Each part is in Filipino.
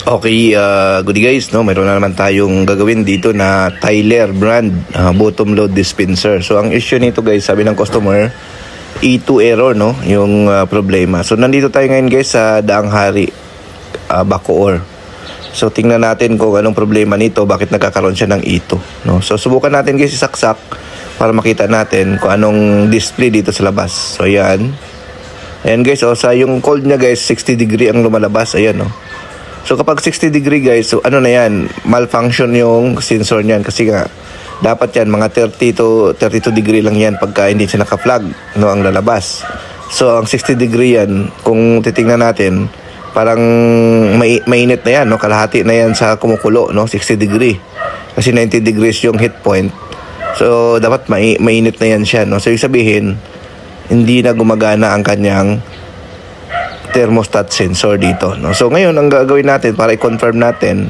Okay, good guys, no? Mayroon na naman tayong gagawin dito na Tyler brand bottom load dispenser. So ang issue nito guys, sabi ng customer, E2 error, no? Yung problema. So nandito tayo ngayon guys sa Daang Hari, Bacoor. So tingnan natin kung anong problema nito, bakit nagkakaroon siya ng E2, no? So subukan natin guys isaksak para makita natin kung anong display dito sa labas. So ayan. Ayan guys, sa yung cold niya guys, 60 degree ang lumalabas, ayan, no? So kapag 60 degree guys, so ano na yan, malfunction yung sensor niyan kasi nga dapat yan mga 30 to 32 degree lang yan pagka hindi siya naka-flag, no, ang lalabas. So ang 60 degree yan, kung titingnan natin, parang mainit na yan, no, kalahati na yan sa kumukulo, no, 60 degree. Kasi 90 degrees yung heat point. So dapat mainit na yan siya, no. So ibig sabihin, hindi na gumagana ang kanyang thermostat sensor dito, no? So ngayon ang gagawin natin para i-confirm natin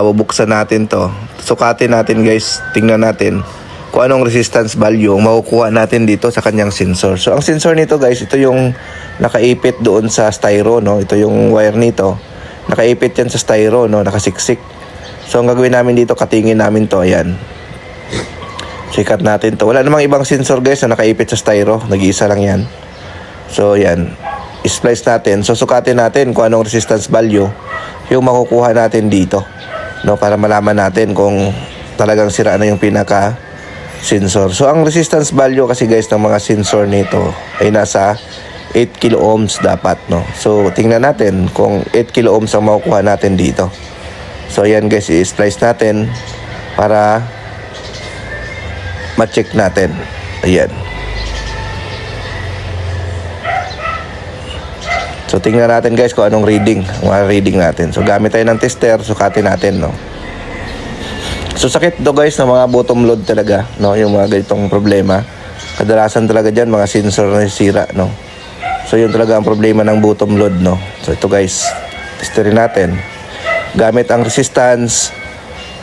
bubuksan natin to, sukatin natin guys, tingnan natin kung anong resistance value ang makukuha natin dito sa kanyang sensor. So ang sensor nito guys, ito yung nakaipit doon sa styro, no? Ito yung wire nito, nakaipit yan sa styro, no? Nakasiksik. So ang gagawin namin dito, katingin namin to, ayan, sikat natin to. Wala namang ibang sensor guys na nakaipit sa styro, nag-iisa lang yan. So yan, i-splice natin. So sukatin natin kung anong resistance value yung makukuha natin dito, no, para malaman natin kung talagang sira na yung pinaka sensor. So ang resistance value kasi guys ng mga sensor nito ay nasa 8 kilo ohms dapat, no. So tingnan natin kung 8 kilo ohms ang makukuha natin dito. So ayan guys, i-splice natin para ma-check natin. Ayan. So tingnan natin guys kung anong reading, mga reading natin. So gamit tayo ng tester, sukatin natin, no. So sakit do guys ng mga bottom load talaga, no, yung mga ganitong problema. Kadalasan talaga diyan mga sensor na sira, no. So yun talaga ang problema ng bottom load, no. So ito guys, testerin natin. Gamit ang resistance,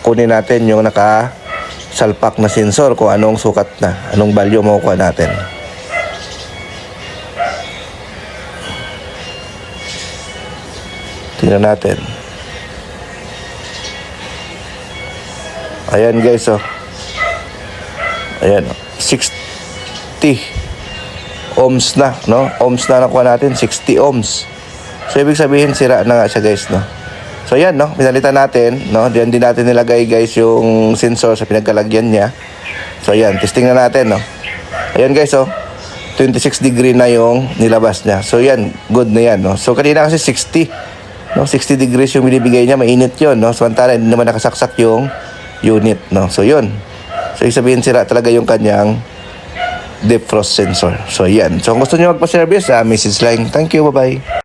kunin natin yung naka-salpak na sensor kung anong sukat na, anong value makukuha natin. Tingnan natin. Ayan guys, ayan, 60 ohms na, no? Ohms na nakuha natin, 60 ohms. So ibig sabihin sira na nga siya guys, no? So ayan, no, pinalitan natin, no? Diyan din natin nilagay guys yung sensor sa pinagkalagyan niya. So ayan, testing na natin, no? Ayan guys, 26 degree na yung nilabas niya. So yan, good na yan, no? So kanina kasi 60, no, 60 degrees yung binibigay niya, mainit yun, no. Samantala hindi naman nakasaksak yung unit, no. So yun, so isabihin sira talaga yung kanyang defrost sensor. So yan, so kung gusto niyo magpa-service, message lang. Thank you, bye bye.